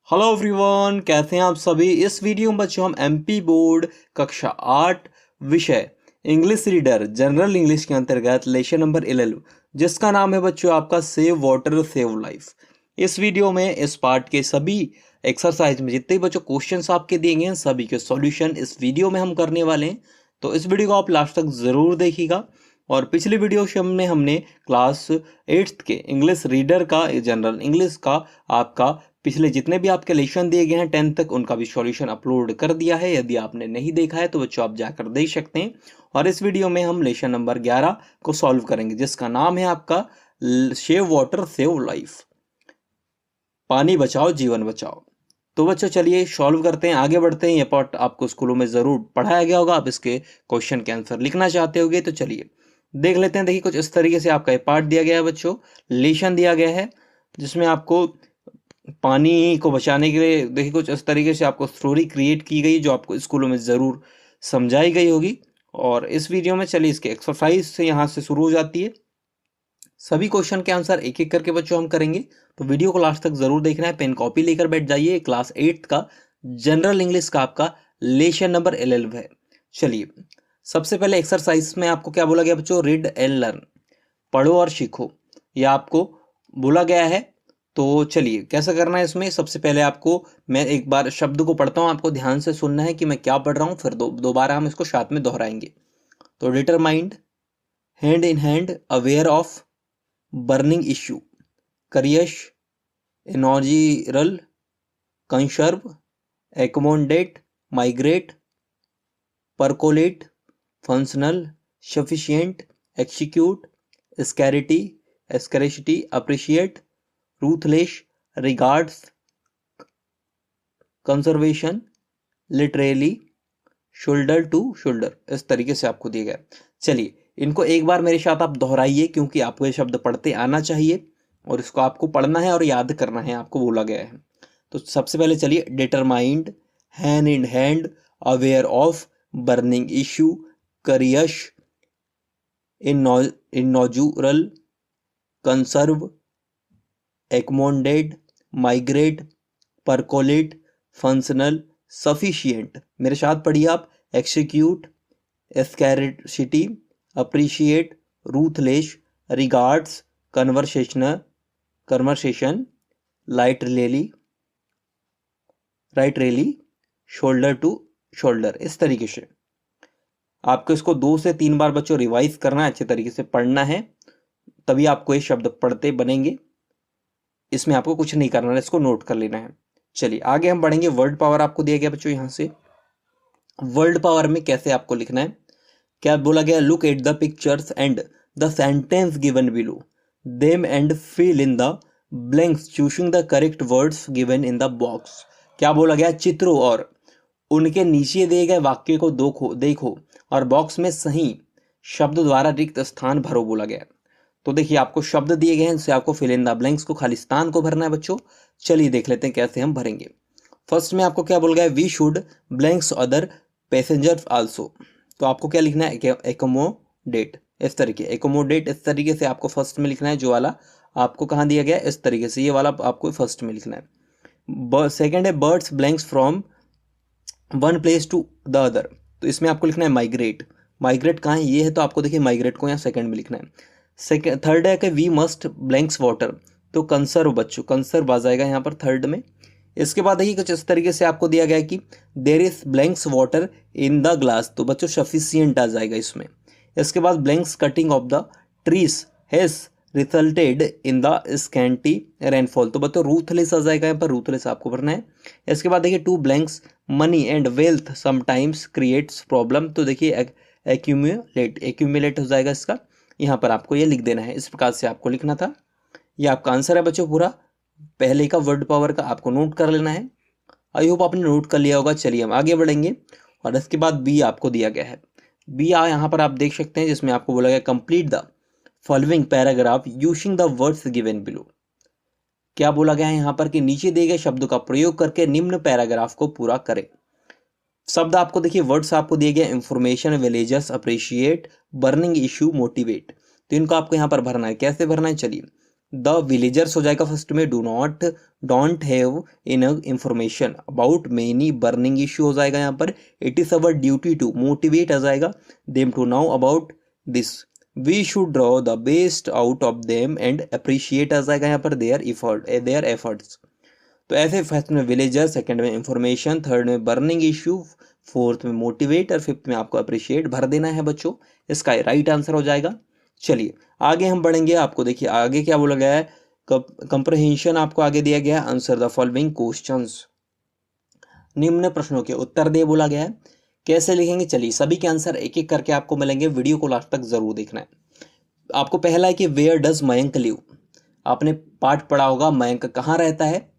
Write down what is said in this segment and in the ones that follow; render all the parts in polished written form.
Hello everyone, कैसे हैं आप सभी। इस वीडियो में बच्चों हम एमपी बोर्ड कक्षा 8 विषय इंग्लिश रीडर जनरल इंग्लिश के अंतर्गत लेसन नंबर 11 जिसका नाम है बच्चों आपका सेव वाटर सेव लाइफ। इस वीडियो में इस पार्ट के सभी एक्सरसाइज में जितने भी बच्चों क्वेश्चंस आपके दिए गए हैं सभी के सॉल्यूशन इस वीडियो में हम करने वाले हैं। तो इस वीडियो को आप लास्ट तक ज़रूर देखिएगा। और पिछली वीडियो में हमने क्लास 8th के इंग्लिश रीडर का जनरल इंग्लिश का आपका पिछले जितने भी आपके लेसन दिए गए हैं 10th तक उनका भी सॉल्यूशन अपलोड कर दिया है। यदि आपने नहीं देखा है तो बच्चों आप जाकर देख सकते हैं। और इस वीडियो में हम लेसन नंबर 11 को सॉल्व करेंगे जिसका नाम है आपका सेव वाटर सेव लाइफ, पानी बचाओ जीवन बचाओ। तो बच्चों चलिए सॉल्व करते हैं, आगे बढ़ते हैं। ये पार्ट आपको स्कूलों में ज़रूर पढ़ाया गया होगा, आप इसके क्वेश्चन के आंसर लिखना चाहते होगे तो चलिए देख लेते हैं। देखिए कुछ इस तरीके से आपका ये पार्ट दिया गया है बच्चों, लेसन दिया गया है जिसमें आपको पानी को बचाने के लिए देखिए कुछ इस तरीके से आपको स्टोरी क्रिएट की गई जो आपको स्कूलों में ज़रूर समझाई गई होगी। और इस वीडियो में चलिए इसके एक्सरसाइज से यहाँ से शुरू हो जाती है। सभी क्वेश्चन के आंसर एक एक करके बच्चों हम करेंगे, तो वीडियो को लास्ट तक जरूर देखना है। पेन कॉपी लेकर बैठ जाइए। क्लास 8 का जनरल इंग्लिश का आपका लेसन नंबर 11 है। चलिए सबसे पहले एक्सरसाइज में आपको क्या बोला गया बच्चों, रीड एंड लर्न, पढ़ो और सीखो, यह आपको बोला गया है। तो चलिए कैसा करना है इसमें, सबसे पहले आपको मैं एक बार शब्द को पढ़ता हूँ, आपको ध्यान से सुनना है कि मैं क्या पढ़ रहा हूँ, फिर दोबारा हम इसको साथ में दोहराएंगे। तो determined, hand in hand, aware of, burning issue, curious, inaugural, conserve, accommodate, migrate, percolate, functional, sufficient, execute, scarcity, scarcity, appreciate, ruthless, regards, conservation, literally, shoulder to shoulder. इस तरीके से आपको दिए गए। चलिए इनको एक बार मेरे साथ आप दोहराइए क्योंकि आपको ये शब्द पढ़ते आना चाहिए और इसको आपको पढ़ना है और याद करना है, आपको बोला गया है। तो सबसे पहले चलिए, determined, hand in hand, aware of, burning issue, curious, inaugural, conserve, accommodate, migrate, percolate, functional, sufficient. मेरे साथ पढ़िए आप, execute, scarcity, appreciate, ruthless, regards, conversation, literally, shoulder to shoulder. इस तरीके से आपको इसको 2 से 3 बार बच्चों रिवाइज करना है, अच्छे तरीके से पढ़ना है, तभी आपको ये शब्द पढ़ते बनेंगे। इसमें आपको कुछ नहीं करना है, इसको नोट कर लेना है। चलिए आगे हम बढ़ेंगे। वर्ड पावर आपको दिया गया बच्चों, यहाँ से वर्ड पावर में कैसे आपको लिखना है, क्या बोला गया, look at the pictures and the sentence given below them and fill in the blanks choosing the correct words given in the box. क्या बोला गया, चित्रों और उनके नीचे दिए गए वाक्य को देखो और बॉक्स में सही शब्द द्वारा रिक्त स्थान भरो बोला गया। तो देखिए आपको शब्द दिए गए हैं, इससे आपको फिल इन द ब्लैंक्स को खाली स्थान को भरना है बच्चों। चलिए देख लेते हैं कैसे हम भरेंगे। फर्स्ट में आपको क्या बोला गया, we should blanks other passengers also. तो आपको क्या लिखना है, एकोमोडेट, इस तरीके, एकोमोडेट इस तरीके से आपको फर्स्ट में लिखना है। जो वाला आपको कहाँ दिया गया, इस तरीके से, ये वाला आपको फर्स्ट में लिखना है। सेकेंड है birds blanks from one place to the other. तो इसमें आपको लिखना है माइग्रेट। माइग्रेट कहाँ है, ये है, तो आपको देखिए माइग्रेट को यहाँ सेकंड में लिखना है। थर्ड है कि वी मस्ट ब्लैंक्स वाटर, तो कंसर्व बच्चों, कंसर्व आ जाएगा यहाँ पर थर्ड में। इसके बाद देखिए कुछ इस तरीके से आपको दिया गया है कि there is blanks water in the glass, तो बच्चों सफिशियंट आ जाएगा इसमें। इसके बाद blanks cutting of the trees has resulted in the scanty rainfall, तो बच्चों रूथलेस आ जाएगा यहाँ पर, रूथलेस आपको भरना है। इसके बाद देखिए two blanks money and wealth sometimes creates problem, तो देखिए एक्यूमुलेट हो जाएगा इसका, यहाँ पर आपको ये लिख देना है। इस प्रकार से आपको लिखना था। ये आपका आंसर है बच्चों पूरा पहले का वर्ड पावर का, आपको नोट कर लेना है। आई होप आपने नोट कर लिया होगा। चलिए हम आगे बढ़ेंगे और इसके बाद बी आपको दिया गया है। बी यहाँ पर आप देख सकते हैं जिसमें आपको बोला गया complete the following paragraph using the words given below. क्या बोला गया है यहाँ पर कि नीचे दिए गए शब्दों का प्रयोग करके निम्न पैराग्राफ को पूरा करें। शब्द आपको देखिए, वर्ड्स आपको दिए गए information, villagers, appreciate, burning issue, motivate. तो इनको आपको यहाँ पर भरना है। कैसे भरना है, चलिए द विलेजर्स हो जाएगा फर्स्ट में, don't have enough information about many burning issue हो जाएगा यहाँ पर, it is our duty to motivate आ जाएगा, them to know about this, we should draw the best out of them and appreciate आ जाएगा यहाँ पर देयर एफर्ट्स। तो ऐसे फर्स्ट में विलेजर, सेकंड में इंफॉर्मेशन, थर्ड में बर्निंग इश्यू, फोर्थ में मोटिवेट और फिफ्थ में आपको अप्रिशिएट भर देना है बच्चों। इसका राइट आंसर हो जाएगा। चलिए आगे हम बढ़ेंगे। आपको देखिए आगे क्या बोला गया है, कंप्रहेंशन आपको आगे दिया गया है, आंसर द फॉलोइंग क्वेश्चंस, निम्न प्रश्नों के उत्तर दे बोला गया है। कैसे लिखेंगे, चलिए सभी के आंसर एक एक करके आपको मिलेंगे, वीडियो को लास्ट तक जरूर देखना है। आपको पहला है कि वेयर डज मयंक लिव, आपने पाठ पढ़ा होगा मयंक कहाँ रहता है,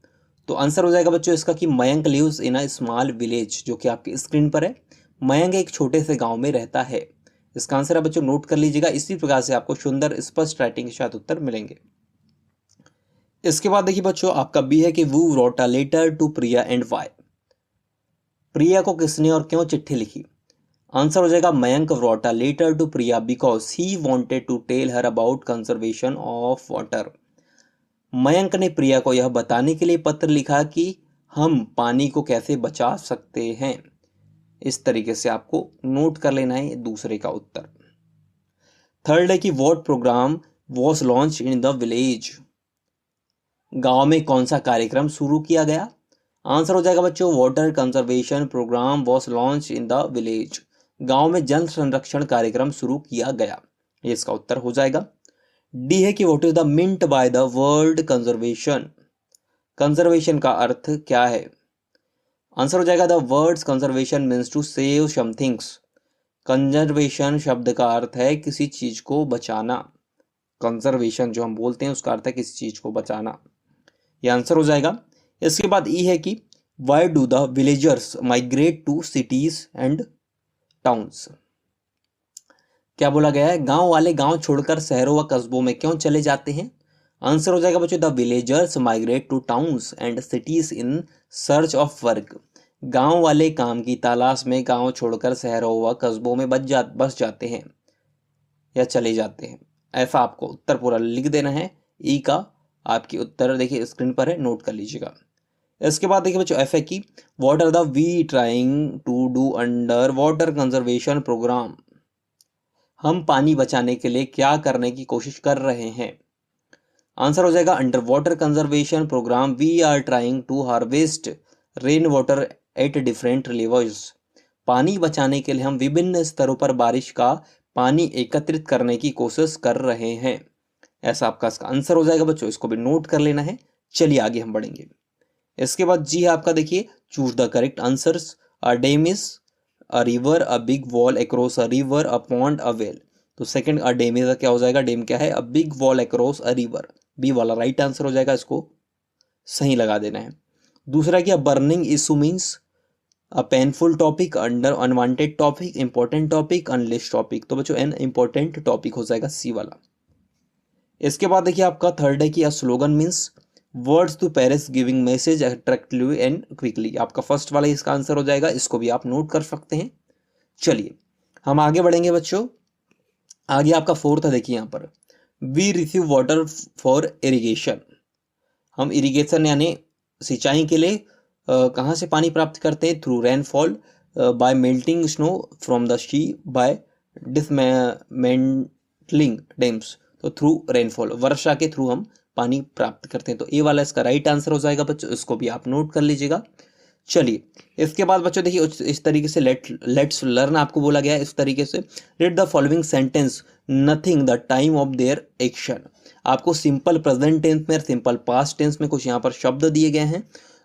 तो आंसर हो जाएगा बच्चों इसका कि Mayank lives in a small village, जो कि आपकी स्क्रीन पर है। मयंक एक छोटे से गांव में रहता है, इसका आंसर है बच्चों नोट कर लीजिएगा। इसी प्रकार से आपको सुंदर स्पष्ट राइटिंग के साथ उत्तर मिलेंगे। इसके बाद देखिए बच्चों आपका बी है कि who wrote a letter to Priya and why, Priya को किसने और क्यों चिट्ठी लिखी। आंसर हो जाएगा Mayank wrote a letter to Priya because he wanted to tell her about conservation of water, Mayank ने प्रिया को यह बताने के लिए पत्र लिखा कि हम पानी को कैसे बचा सकते हैं। इस तरीके से आपको नोट कर लेना है दूसरे का उत्तर। थर्ड है कि what programme was launch in the village, गांव में कौन सा कार्यक्रम शुरू किया गया। आंसर हो जाएगा बच्चों water conservation programme was launch in the village, गांव में जल संरक्षण कार्यक्रम शुरू किया गया, ये इसका उत्तर हो जाएगा। डी है कि what is the mint by the word conservation, conservation का अर्थ क्या है। आंसर हो जाएगा the words conservation means to save somethings, conservation शब्द का अर्थ है किसी चीज को बचाना, कंजर्वेशन जो हम बोलते हैं उसका अर्थ है किसी चीज को बचाना, ये आंसर हो जाएगा। इसके बाद ई है कि why do the villagers migrate to cities and towns, क्या बोला गया है, गांव वाले गांव छोड़कर शहरों व कस्बों में क्यों चले जाते हैं। आंसर हो जाएगा बच्चों the villagers migrate two towns and cities in search of work, गांव वाले काम की तलाश में गांव छोड़कर शहरों व कस्बों में बस जाते हैं या चले जाते हैं। ऐसा आपको उत्तर पूरा लिख देना है। ई का आपकी उत्तर देखिए स्क्रीन पर है, नोट कर लीजिएगा। इसके बाद देखिए बच्चों एफ है कि what are the we trying to do under water conservation programme, हम पानी बचाने के लिए क्या करने की कोशिश कर रहे हैं। आंसर हो जाएगा under water conservation programme we are trying to harvest rain water at different levels, पानी बचाने के लिए हम विभिन्न स्तरों पर बारिश का पानी एकत्रित करने की कोशिश कर रहे हैं। ऐसा आपका इसका आंसर हो जाएगा बच्चों, इसको भी नोट कर लेना है। चलिए आगे हम बढ़ेंगे। इसके बाद जी है आपका देखिए choose the correct answers, a dam is a river, a big wall across a river, a pond, a well. तो सेकंड अ डैम इज क्या हो जाएगा, डैम क्या है, a big wall across a river, B वाला right answer हो जाएगा, इसको सही लगा देना है। दूसरा क्या burning issue means a painful topic, under unwanted topic, important topic, unlist topic, तो बच्चों एन इंपॉर्टेंट टॉपिक हो जाएगा सी वाला। इसके बाद देखिए आपका थर्ड है कि a slogan means words to Paris giving message attractively and quickly, आपका फर्स्ट वाला इसका आंसर हो जाएगा, इसको भी आप नोट कर सकते हैं। चलिए हम आगे बढ़ेंगे बच्चों। आगे आपका फोर्थ है देखिए यहाँ पर we receive water for irrigation, हम इरिगेशन यानी सिंचाई के लिए कहाँ से पानी प्राप्त करते हैं, through rainfall, by melting snow from the sea, by dismantling dams, तो थ्रू रेनफॉल, वर्षा के थ्रू हम पानी प्राप्त करते हैं, तो ए वाला इसका राइट आंसर हो जाएगा बच्चों, इसको भी आप नोट कर लीजिएगा। चलिए इसके बाद बच्चों देखिए इस तरीके से लेट्स लर्न आपको बोला गया है, इस तरीके से read the following sentence nothing the time of their action, आपको सिंपल प्रेजेंट टेंस में सिंपल पास्ट टेंस में कुछ यहाँ पर शब्द दिए गए हैं,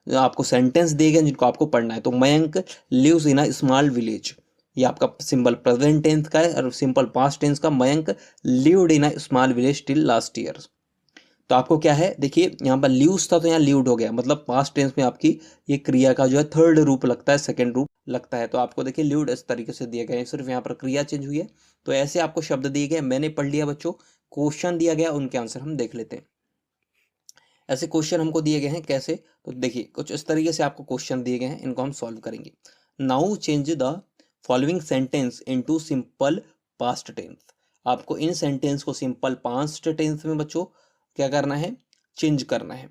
आपको सेंटेंस दिए गए हैं जिनको आपको पढ़ना है। तो Mayank lives in a small village, ये आपका सिंपल प्रेजेंट टेंस का है, और सिंपल पास्ट टेंस का Mayank lived in a small village till last year. तो आपको क्या है देखिए यहाँ पर ल्यूज था तो यहाँ ल्यूड हो गया, मतलब पास्ट टेंस में आपकी ये क्रिया का जो है थर्ड रूप लगता है, सेकंड रूप लगता है, तो आपको देखिए ल्यूड इस तरीके से दिए गए हैं, सिर्फ यहाँ पर क्रिया चेंज हुई है। तो ऐसे आपको शब्द दिए गए, मैंने पढ़ लिया बच्चों, क्वेश्चन दिया गया उनके आंसर हम देख लेते हैं। ऐसे क्वेश्चन हमको दिए गए हैं कैसे, तो देखिए कुछ इस तरीके से आपको क्वेश्चन दिए गए हैं, इनको हम सॉल्व करेंगे। Now change the following sentence into simple past tense, आपको इन सेंटेंस को सिंपल पास्ट टेंस में बच्चों क्या करना है, चेंज करना है।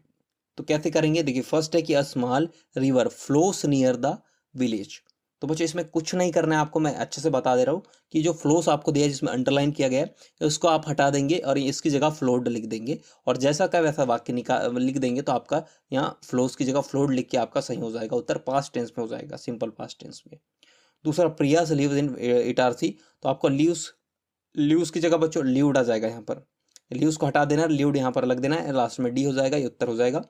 तो कैसे करेंगे, देखिए फर्स्ट है कि a small river flows near the village. तो बच्चों इसमें कुछ नहीं करना है आपको, मैं अच्छे से बता दे रहा हूँ कि जो फ्लोस आपको दिया है जिसमें अंडरलाइन किया गया है उसको आप हटा देंगे और इसकी जगह फ्लोड लिख देंगे, और जैसा का वैसा वाक्य लिख देंगे तो आपका यहाँ फ्लोस की जगह फ्लोड लिख के आपका सही हो जाएगा, उत्तर पास्ट टेंस में हो जाएगा, सिंपल पास्ट टेंस में। दूसरा, प्रिया लिव्स इन इटारसी, तो आपको ल्यूज की जगह बच्चों ल्यूड आ जाएगा, यहाँ पर ल्यूज को हटा देना, ल्यूड यहाँ पर लग देना है, लास्ट में डी हो जाएगा, ये उत्तर हो जाएगा।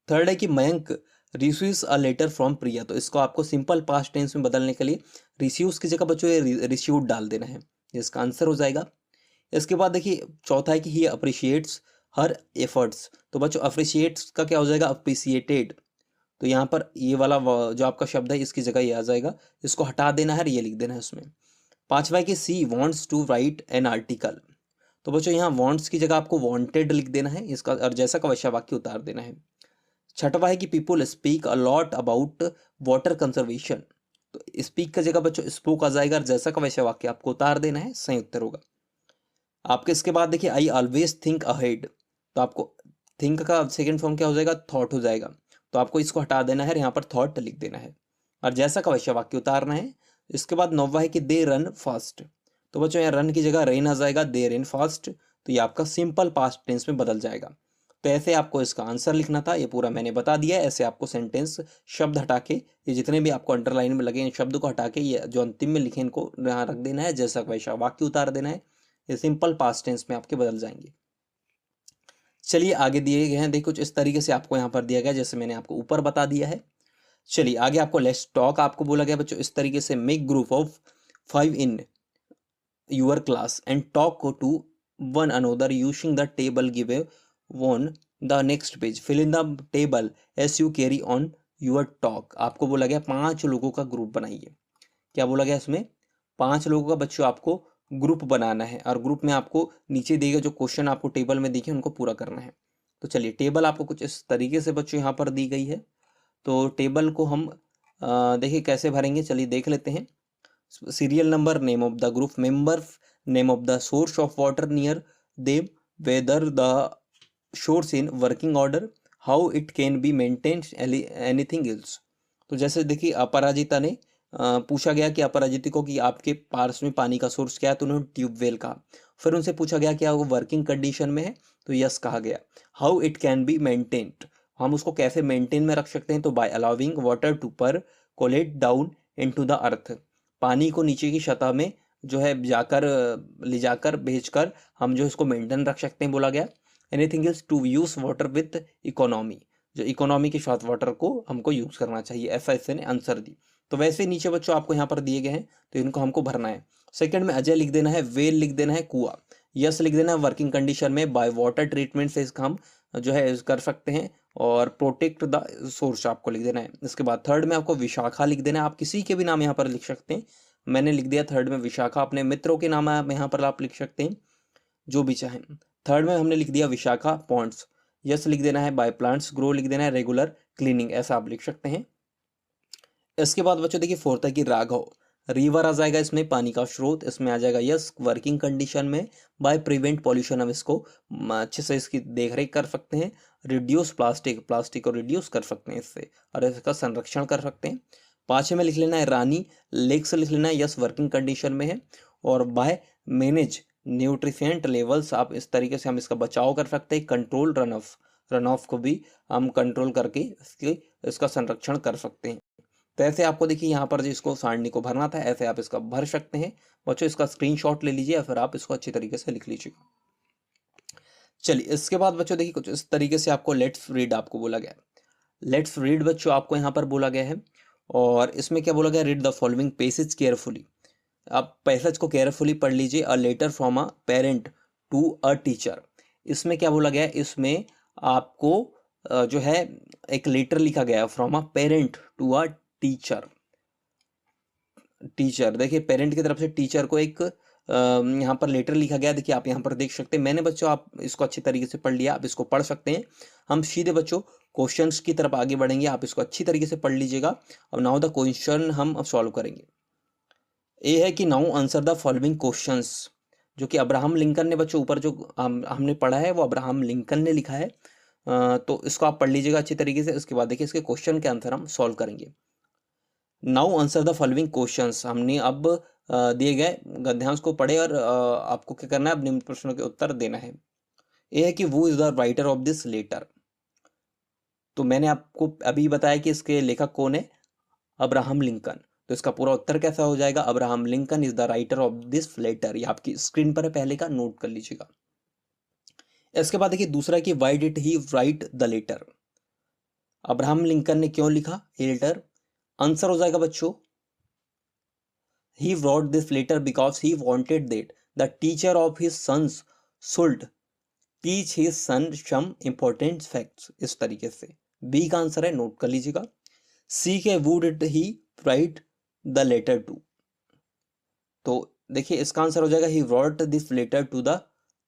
थर्ड है कि Mayank receives a letter from Priya, तो इसको आपको सिंपल पास्ट टेंस में बदलने के लिए रिसीव्स की जगह बच्चों ये रिसीव्ड डाल देना है, इसका आंसर हो जाएगा। इसके बाद देखिए चौथा है कि ही अप्रिशिएट्स हर एफर्ट्स, तो बच्चों अप्रिशिएट्स का क्या हो जाएगा, अप्रिशिएटेड, तो यहाँ पर ये वाला जो आपका शब्द है इसकी जगह ये आ जाएगा, इसको हटा देना है, ये लिख देना है उसमें। पांचवा है कि she wants to write an article, तो बच्चों यहाँ वॉन्ट्स की जगह आपको वॉन्टेड लिख देना है, इसका और जैसा का वैसा वाक्य उतार देना है। छठवा है कि people speak a lot about water conservation, तो स्पीक का जगह बच्चों स्पोक आ जाएगा और जैसा का वैसा वाक्य आपको उतार देना है, सही उत्तर होगा आपके। इसके बाद देखिए आई ऑलवेज थिंक अहेड, तो आपको थिंक का सेकंड फॉर्म क्या हो जाएगा, थॉट हो जाएगा, तो आपको इसको हटा देना है, यहाँ पर थॉट लिख देना है और जैसा का वैसा वाक्य उतारना है। इसके बाद नौवा है कि दे रन फास्ट, तो बच्चों यहाँ रन की जगह रेन आ जाएगा, दे रेन फास्ट, तो ये आपका सिंपल पास्ट टेंस में बदल जाएगा। तो ऐसे आपको इसका आंसर लिखना था, ये पूरा मैंने बता दिया है। ऐसे आपको सेंटेंस शब्द हटा के, ये जितने भी आपको अंडरलाइन में लगे इन शब्द को हटा के ये जो अंतिम में लिखे इनको यहाँ रख देना है, जैसा वैसा वाक्य उतार देना है, ये सिंपल पास्ट टेंस में आपके बदल जाएंगे। चलिए आगे दिए गए हैं, देखिए कुछ इस तरीके से आपको यहाँ पर दिया गया जैसे मैंने आपको ऊपर बता दिया है। चलिए आगे आपको लेट्स टॉक आपको बोला गया बच्चों इस तरीके से, make group of 5 in your class and talk to one another using the table given on the next page, fill in the table as you carry on your talk। आपको बोला गया 5 लोगों का ग्रुप बनाइए, क्या बोला गया इसमें, 5 लोगों का बच्चों आपको ग्रुप बनाना है और ग्रुप में आपको नीचे दिए गए जो क्वेश्चन आपको टेबल में दिखे उनको पूरा करना है। तो चलिए टेबल आपको कुछ इस तरीके से बच्चों यहाँ पर दी गई है, तो टेबल को हम देखिए कैसे भरेंगे, चलिए देख लेते हैं। serial number, name of the group member, name of the source of water near them, whether the source in working order, how it can be maintained, anything else। तो जैसे देखिए अपराजिता ने पूछा गया कि अपराजिता को कि आपके पास में पानी का सोर्स क्या है, तो उन्होंने ट्यूबवेल कहा। फिर उनसे पूछा गया क्या वो वर्किंग कंडीशन में है, तो यस कहा गया। How it can be maintained, हम उसको कैसे मेंटेन में रख सकते हैं, तो by allowing water to percolate down into the earth, पानी को नीचे की सतह में जो है जाकर ले जाकर भेजकर हम जो इसको मेंटेन रख सकते हैं बोला गया। Anything is to use water with economy, जो इकोनॉमी के साथ वाटर को हमको यूज करना चाहिए, ऐसा इसने आंसर दी। तो वैसे नीचे बच्चों आपको यहाँ पर दिए गए हैं तो इनको हमको भरना है। सेकंड में अजय लिख देना है, वेल लिख देना है, कुआ, यस लिख देना है, वर्किंग कंडीशन में बाय वाटर ट्रीटमेंट से इसका हम जो है कर सकते हैं, और प्रोटेक्ट द सोर्स आपको लिख देना है। इसके बाद थर्ड में आपको विशाखा लिख देना है, आप किसी के भी नाम यहाँ पर लिख सकते हैं, मैंने लिख दिया थर्ड में विशाखा, अपने मित्रों के नाम यहाँ पर आप लिख सकते हैं जो भी चाहें। थर्ड में हमने लिख दिया विशाखा पॉन्ड्स, यस लिख देना है, बाय प्लांट्स ग्रो लिख देना है, रेगुलर क्लीनिंग ऐसा आप लिख सकते हैं। इसके बाद बच्चों देखिए फोर्थ है कि राघव, रिवर आ जाएगा इसमें पानी का स्रोत, इसमें आ जाएगा यस वर्किंग कंडीशन में, बाय प्रिवेंट पॉल्यूशन हम इसको अच्छे से इसकी देखरेख कर सकते हैं, रिड्यूस प्लास्टिक, प्लास्टिक को रिड्यूस कर सकते हैं इससे, और इसका संरक्षण कर सकते हैं। पांचवें में लिख लेना है रानी, लेक्स लिख लेना है, यस वर्किंग कंडीशन में है, और बाय मैनेज न्यूट्रिशेंट लेवल्स, आप इस तरीके से हम इसका बचाव कर सकते हैं, कंट्रोल रन ऑफ को भी हम कंट्रोल करके इसका संरक्षण कर सकते हैं। तो ऐसे आपको देखिए यहाँ पर जिसको सारणी को भरना था ऐसे आप इसका भर सकते हैं बच्चों, इसका स्क्रीनशॉट ले लीजिए या फिर आप इसको अच्छी तरीके से लिख लीजिए। चलिए इसके बाद बच्चों देखिए कुछ इस तरीके से आपको लेट्स रीड आपको बोला गया है, लेट्स रीड बच्चों आपको यहाँ पर बोला गया है, और इसमें क्या बोला गया, read the following passage carefully, आप पैसेज को केयरफुली पढ़ लीजिए। A letter from a parent to a teacher, इसमें क्या बोला गया है, इसमें आपको जो है एक लेटर लिखा गया है from a parent to a teacher, देखिए पेरेंट की तरफ से टीचर को एक यहाँ पर लेटर लिखा गया, देखिए आप यहाँ पर देख सकते हैं। मैंने बच्चों आप इसको अच्छी तरीके से पढ़ लिया, आप इसको पढ़ सकते हैं। हम सीधे बच्चों क्वेश्चंस की तरफ आगे बढ़ेंगे, आप इसको अच्छी तरीके से पढ़ लीजिएगा। अब नाउ द क्वेश्चन हम अब सॉल्व करेंगे। ए है कि now answer the following questions, जो कि अब्राहम लिंकन ने बच्चों ऊपर जो हमने पढ़ा है वो अब्राहम लिंकन ने लिखा है। तो इसको आप पढ़ लीजिएगा अच्छी तरीके से। उसके बाद देखिए इसके क्वेश्चन के आंसर हम सॉल्व करेंगे। Now answer the following questions. हमने अब दिए गए गद्यांश को पढ़े और आपको क्या करना है, अब निम्न प्रश्नों के उत्तर देना है। ये है कि वो is the writer of this letter. तो मैंने आपको अभी बताया कि इसके लेखक कौन है, अब्राहम लिंकन। तो इसका पूरा उत्तर कैसा हो जाएगा, Abraham Lincoln is the writer of this letter. ये आपकी स्क्रीन पर है, पहले का नोट कर लीजिएगा। इसके बाद देखिए दूसरा कि why did he write the letter. Abraham Lincoln ने क्यों लिखा ये लेटर। आंसर हो जाएगा बच्चों, he wrote this letter because he wanted that the teacher of his sons should teach his son some important facts। इस तरीके से बी का आंसर है, नोट कर लीजिएगा। सी के who did he write the letter to। तो देखिए इसका आंसर हो जाएगा he wrote this letter to the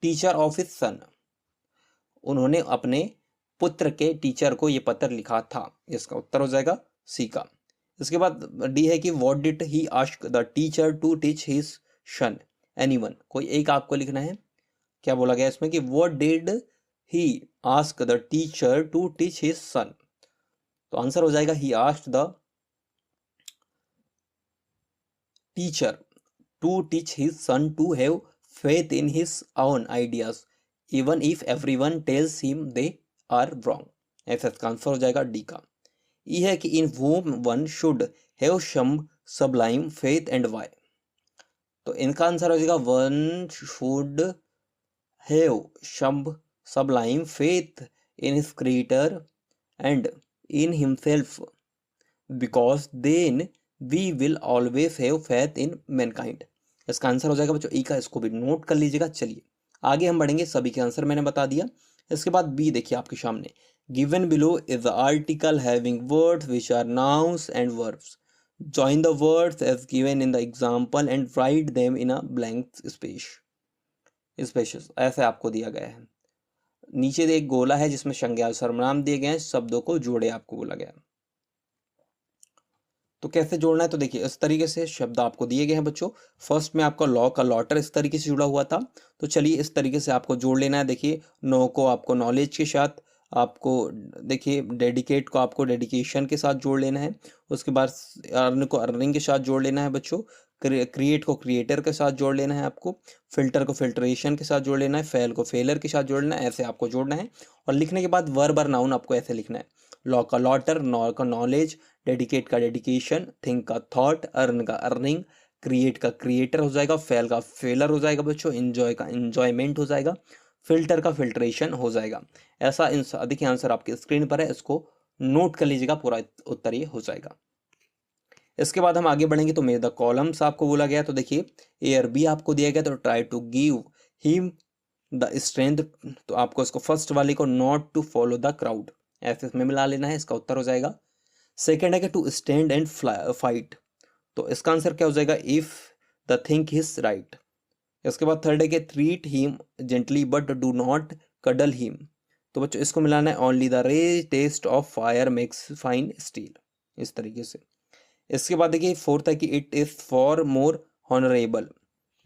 teacher of his son। उन्होंने अपने पुत्र के टीचर को ये पत्र लिखा था। इसका उत्तर हो जाएगा सी का। इसके बाद डी है कि what did he ask the teacher to teach his son anyone. कोई एक आपको लिखना है, क्या बोला गया इसमें कि what did he ask the teacher to teach his son. तो आंसर हो जाएगा he asked the teacher to teach his son to have faith in his own ideas even if everyone tells him they are wrong. ऐसा इसका answer हो जाएगा D का। ई है कि इन whom one should have some sublime faith and why। तो इनका answer हो जाएगा one should have some sublime faith in his creator and in himself because then we will always have faith in mankind। इसका answer हो जाएगा बच्चों ई का। इसको भी नोट कर लीजिएगा। चलिए आगे हम बढ़ेंगे, सभी के आंसर मैंने बता दिया। इसके बाद बी देखिए आपके सामने, given below is the article having words which are nouns and verbs। join the words as given in the example and write them in a blank spaces। ऐसे आपको दिया गया है। नीचे एक गोला है जिसमें संज्ञा और सर्वनाम दिए गए हैं, शब्दों को जोड़े आपको बोला गया। तो कैसे जोड़ना है, तो देखिए इस तरीके से शब्द आपको दिए गए हैं बच्चों। फर्स्ट में आपका लॉ का लॉटर इस तरीके से जुड़ा हुआ था। तो चलिए इस तरीके से आपको जोड़ लेना है। देखिए नो को आपको नॉलेज के साथ, आपको देखिए डेडिकेट को आपको डेडिकेशन के साथ जोड़ लेना है। उसके बाद अर्न को अर्निंग के साथ जोड़ लेना है बच्चों। क्रिएट को क्रिएटर के साथ जोड़ लेना है आपको। फिल्टर को फिल्ट्रेशन के साथ जोड़ लेना है। फेल को फेलर के साथ जोड़ लेना है। ऐसे आपको जोड़ना है। और लिखने के बाद वर्ब और नाउन आपको ऐसे लिखना है। लॉ का लॉटर, नॉ का नॉलेज, डेडिकेट का डेडिकेशन, थिंक का थॉट, अर्न का अर्निंग, क्रिएट का क्रिएटर हो जाएगा, फेल का फेलर हो जाएगा बच्चों, इंजॉय का इंजॉयमेंट हो जाएगा, फिल्टर का फिल्ट्रेशन हो जाएगा। ऐसा देखिए आंसर आपके स्क्रीन पर है, इसको नोट कर लीजिएगा, पूरा उत्तर ये हो जाएगा। इसके बाद हम आगे बढ़ेंगे। तो मेरे द कॉलम्स आपको बोला गया। तो देखिए ए और बी आपको दिया गया। तो try to give him the strength. तो आपको इसको फर्स्ट वाले को not to follow the crowd ऐसे इसमें मिला लेना है। इसका उत्तर हो जाएगा। सेकेंड है कि टू स्टैंड एंड फाइट। तो इसका आंसर क्या हो जाएगा, if the think is right. इसके बाद थर्ड है कि treat him gently but do not cuddle him. तो बच्चों इसको मिलाना है, only the ray test of fire makes fine steel, इस तरीके से। इसके बाद देखिए फोर्थ है कि it is for more honourable.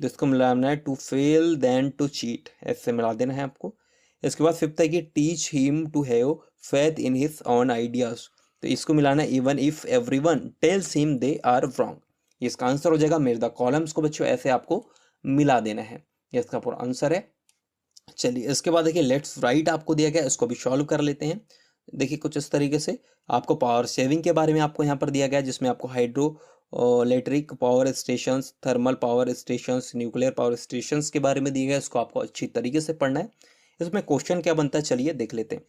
जिसको मिलाना है to fail than to cheat, ऐसे मिला देना है आपको। इसके बाद फिफ्थ है कि teach him to have faith in his own ideas. तो इसको मिलाना है even if everyone tells him they are wrong. इसका आंसर हो जाएगा। मेरे द कॉलम्स को बच्चों ऐसे आपको मिला देना है। ये इसका पूरा आंसर है। चलिए इसके बाद देखिए लेट्स राइट आपको दिया गया, इसको भी सॉल्व कर लेते हैं। देखिए कुछ इस तरीके से आपको पावर सेविंग के बारे में आपको यहाँ पर दिया गया है, जिसमें आपको hydro electric power stations, thermal power stations, nuclear power stations के बारे में दिया गया है। इसको आपको अच्छी तरीके से पढ़ना है। इसमें क्वेश्चन क्या बनता है चलिए देख लेते हैं।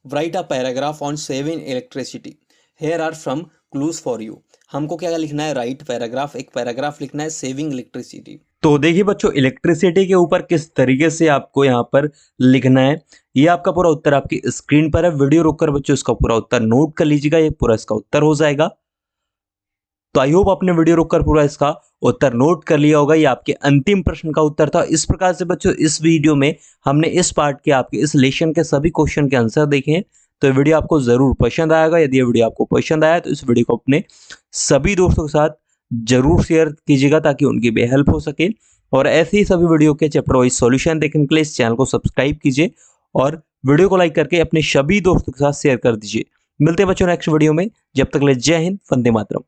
Write a paragraph on saving electricity, here are some clues for you. हमको क्या लिखना है, राइट पैराग्राफ, एक पैराग्राफ लिखना है सेविंग इलेक्ट्रिसिटी। तो देखिए बच्चों इलेक्ट्रिसिटी के ऊपर किस तरीके से आपको यहाँ पर लिखना है, ये आपका पूरा उत्तर आपकी स्क्रीन पर है। वीडियो रोककर बच्चों इसका पूरा उत्तर नोट कर लीजिएगा, ये पूरा इसका उत्तर हो जाएगा। तो आई होप आपने वीडियो रोककर पूरा इसका उत्तर नोट कर लिया होगा। ये आपके अंतिम प्रश्न का उत्तर था। इस प्रकार से बच्चों इस वीडियो में हमने इस पार्ट के आपके इस लेसन के सभी क्वेश्चन के आंसर देखे हैं। तो ये वीडियो आपको जरूर पसंद आएगा। यदि ये वीडियो आपको पसंद आया तो इस वीडियो को अपने सभी दोस्तों के साथ जरूर शेयर कीजिएगा ताकि उनकी भी हेल्प हो सके। और ऐसे ही सभी वीडियो के चैप्टर वाइज सॉल्यूशन देखने के लिए इस चैनल को सब्सक्राइब कीजिए और वीडियो को लाइक करके अपने सभी दोस्तों के साथ शेयर कर दीजिए। मिलते हैं बच्चों नेक्स्ट वीडियो में, जब तक ले जय हिंद, वंदे मातरम।